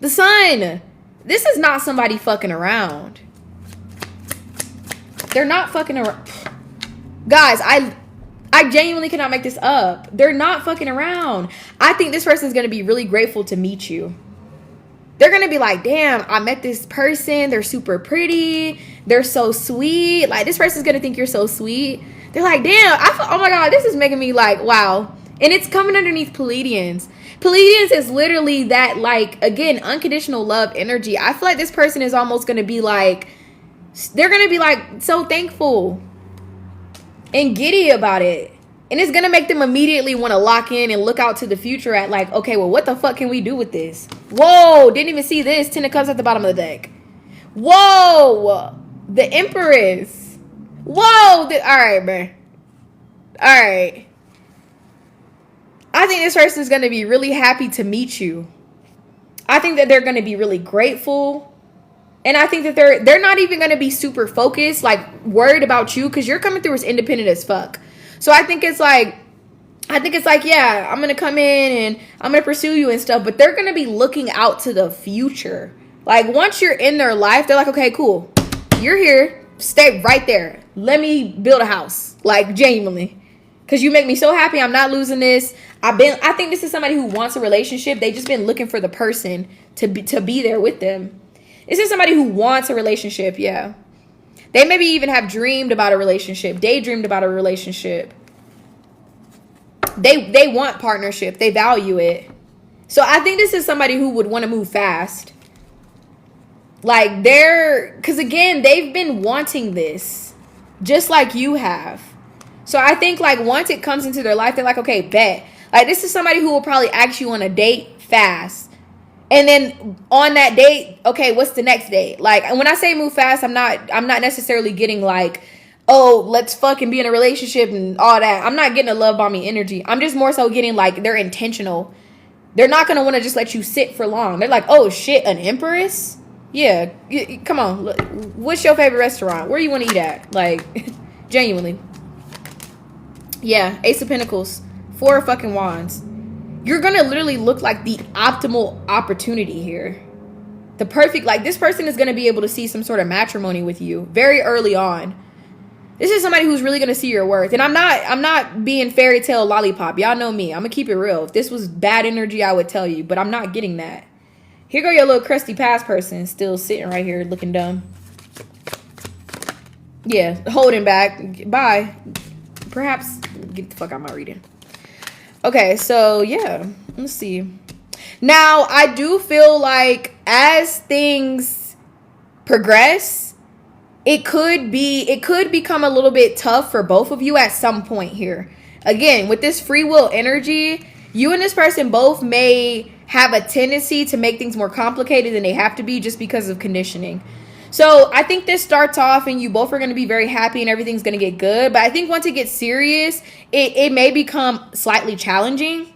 Sun. This is not somebody fucking around. They're not fucking around. Guys, I genuinely cannot make this up. They're not fucking around. I think this person is going to be really grateful to meet you. They're going to be like, damn, I met this person. They're super pretty. They're so sweet. Like, this person's going to think you're so sweet. They're like, damn, oh my God, this is making me like, wow. And it's coming underneath Pleiadians. Pleiadians is literally that, like, again, unconditional love energy. I feel like this person is almost going to be like, they're going to be like so thankful and giddy about it. And it's going to make them immediately want to lock in and look out to the future at like, okay, well, what the fuck can we do with this? Whoa, didn't even see this. 10 of Cups at the bottom of the deck. Whoa, the Empress. Whoa, all right, man. All right. I think this person is going to be really happy to meet you. I think that they're going to be really grateful. And I think that they're not even going to be super focused, like worried about you, because you're coming through as independent as fuck. So I think it's like, yeah, I'm going to come in and I'm going to pursue you and stuff. But they're going to be looking out to the future. Like, once you're in their life, they're like, okay, cool. You're here. Stay right there. Let me build a house. Like, genuinely. Because you make me so happy. I'm not losing this. I think this is somebody who wants a relationship. They just been looking for the person to be there with them. This is somebody who wants a relationship, yeah. They maybe even have dreamed about a relationship, daydreamed about a relationship. They want partnership. They value it. So I think this is somebody who would want to move fast. Like, because again, they've been wanting this just like you have. So I think, like, once it comes into their life, they're like, okay, bet. Like, this is somebody who will probably ask you on a date fast. And then on that date, okay, what's the next date? Like, when I say move fast, I'm not necessarily getting like, oh, let's fucking be in a relationship and all that. I'm not getting a love bombing energy. I'm just more so getting like, they're intentional. They're not going to want to just let you sit for long. They're like, oh shit, an Empress? Yeah, come on. What's your favorite restaurant? Where you want to eat at? Like, genuinely. Yeah, Ace of Pentacles. 4 of fucking Wands. you're gonna literally look like the optimal opportunity here. The perfect, like, this person is gonna be able to see some sort of matrimony with you very early on. This is somebody who's really gonna see your worth. And I'm not being fairy tale lollipop. Y'all know me. I'm gonna keep it real. If this was bad energy, I would tell you, but I'm not getting that. Here go your little crusty past person still sitting right here looking dumb. Yeah, holding back. Bye. Perhaps get the fuck out of my reading. Okay, so yeah, let's see. Now, I do feel like as things progress, it could become a little bit tough for both of you at some point here. Again, with this free will energy, you and this person both may have a tendency to make things more complicated than they have to be just because of conditioning. So I think this starts off and you both are going to be very happy and everything's going to get good. But I think once it gets serious, it may become slightly challenging.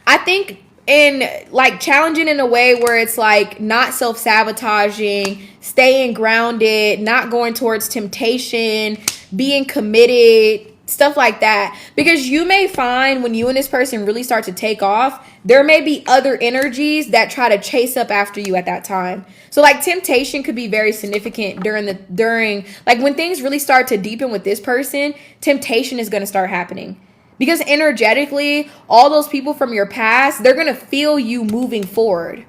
I think in like challenging in a way where it's like not self-sabotaging, staying grounded, not going towards temptation, being committed, stuff like that. Because you may find when you and this person really start to take off, there may be other energies that try to chase up after you at that time. So like temptation could be very significant during like when things really start to deepen with this person, temptation is going to start happening. Because energetically, all those people from your past, they're going to feel you moving forward.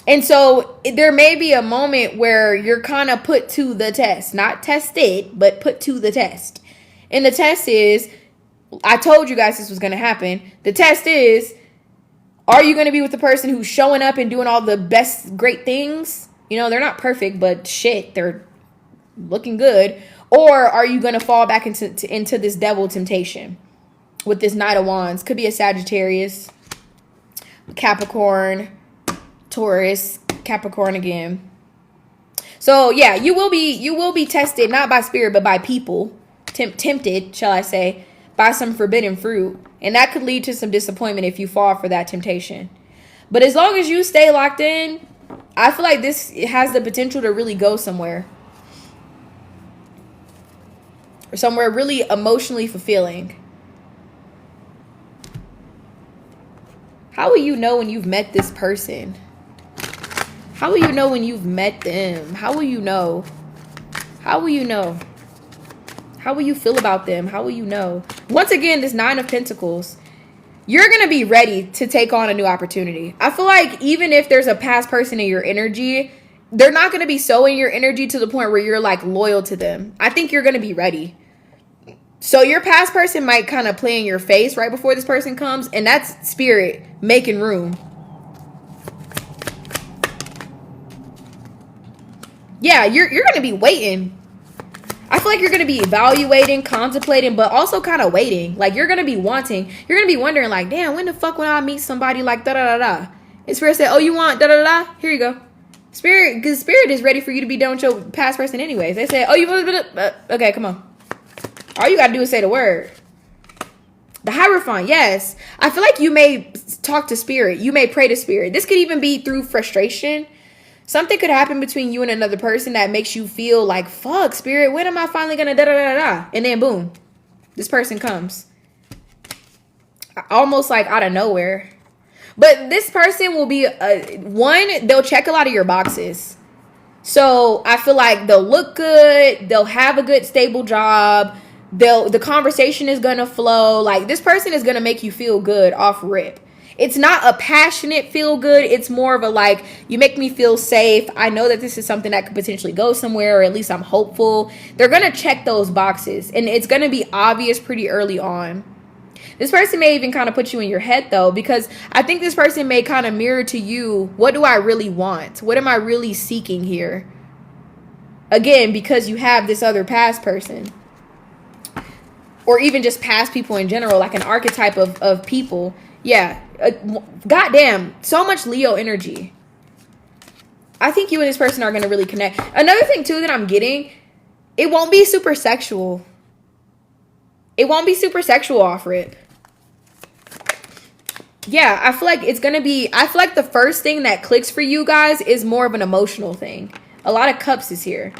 And so there may be a moment where you're kind of put to the test, not tested, but put to the test. And the test is, I told you guys this was going to happen. The test is, are you going to be with the person who's showing up and doing all the best, great things? You know, they're not perfect, but shit, they're looking good. Or are you going to fall back into this devil temptation with this Knight of Wands? Could be a Sagittarius, Capricorn, Taurus, Capricorn again. So yeah, you will be tested, not by spirit, but by people. Tempted, shall I say, by some forbidden fruit. And that could lead to some disappointment if you fall for that temptation. But as long as you stay locked in, I feel like this has the potential to really go somewhere. Or somewhere really emotionally fulfilling. How will you know when you've met this person? How will you know when you've met them? How will you know? How will you know? How will you feel about them? How will you know? Once again, this Nine of Pentacles, you're going to be ready to take on a new opportunity. I feel like even if there's a past person in your energy, they're not going to be so in your energy to the point where you're like loyal to them. I think you're going to be ready. So your past person might kind of play in your face right before this person comes. And that's spirit making room. Yeah, you're going to be waiting. I feel like you're going to be evaluating, contemplating, but also kind of waiting. Like, you're going to be wanting. You're going to be wondering, like, damn, when the fuck will I meet somebody like da-da-da-da? And Spirit said, oh, you want da-da-da-da? Here you go. Spirit, because Spirit is ready for you to be done with your past person anyways. They say, oh, you want okay, come on. All you got to do is say the word. The Hierophant, yes. I feel like you may talk to Spirit. You may pray to Spirit. This could even be through frustration. Something could happen between you and another person that makes you feel like, fuck, Spirit, when am I finally going to da-da-da-da? And then boom, this person comes. Almost like out of nowhere. But this person will be, they'll check a lot of your boxes. So I feel like they'll look good. They'll have a good, stable job. The conversation is going to flow. Like, this person is going to make you feel good off rip. It's not a passionate feel good. It's more of a like, you make me feel safe. I know that this is something that could potentially go somewhere, or at least I'm hopeful. They're going to check those boxes, and it's going to be obvious pretty early on. This person may even kind of put you in your head, though, because I think this person may kind of mirror to you, what do I really want? What am I really seeking here? Again, because you have this other past person. Or even just past people in general, like an archetype of people. Yeah. Goddamn, so much Leo energy. I think you and this person are going to really connect. Another thing too that I'm getting, it won't be super sexual. It won't be super sexual off rip. Yeah, I feel like it's going to be, I feel like the first thing that clicks for you guys is more of an emotional thing. A lot of cups is here.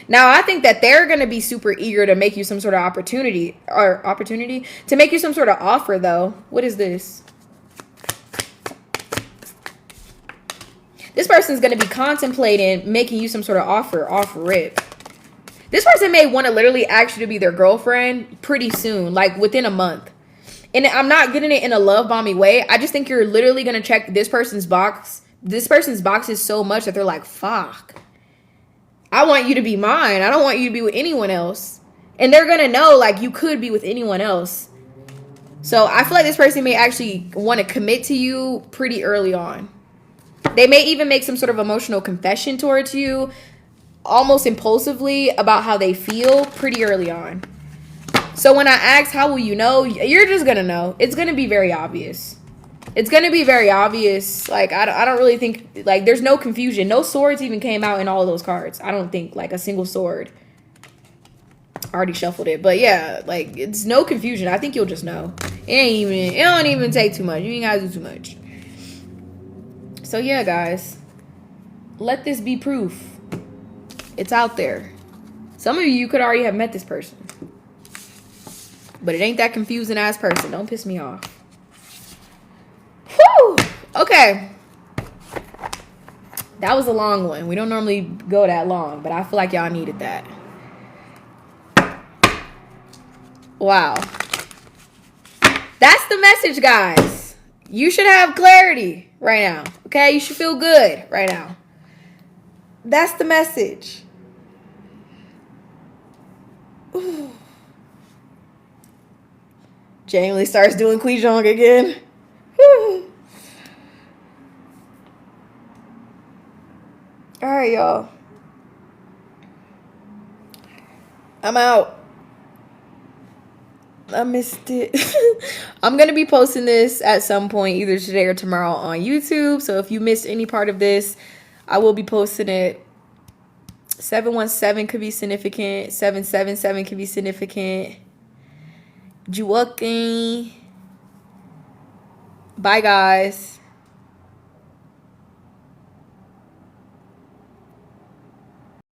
Now, I think that they're going to be super eager to make you some sort of opportunity to make you some sort of offer, though. What is this? This person's going to be contemplating making you some sort of offer off rip. This person may want to literally ask you to be their girlfriend pretty soon, like within a month. And I'm not getting it in a love bombing way. I just think you're literally going to check this person's box. This person's boxes so much that they're like, fuck, I want you to be mine. I don't want you to be with anyone else. And they're going to know, like, you could be with anyone else. So I feel like this person may actually want to commit to you pretty early on. They may even make some sort of emotional confession towards you, almost impulsively, about how they feel pretty early on. So when I ask, how will you know? You're just going to know. It's going to be very obvious. It's going to be very obvious. Like, I don't really think, like, there's no confusion. No swords even came out in all of those cards. I don't think, like, a single sword. I already shuffled it. But, yeah, like, it's no confusion. I think you'll just know. It don't even take too much. You ain't got to do too much. So, yeah, guys. Let this be proof. It's out there. Some of you could already have met this person. But it ain't that confusing ass person. Don't piss me off. Whew. Okay. That was a long one. We don't normally go that long, but I feel like y'all needed that. Wow. That's the message, guys. You should have clarity right now. Okay? You should feel good right now. That's the message. Ooh. Jamie starts doing Quijong again. Whew. All right, y'all. I'm out. I missed it. I'm going to be posting this at some point, either today or tomorrow on YouTube. So if you missed any part of this, I will be posting it. 717 could be significant. 777 could be significant. Juwaki. Bye, guys.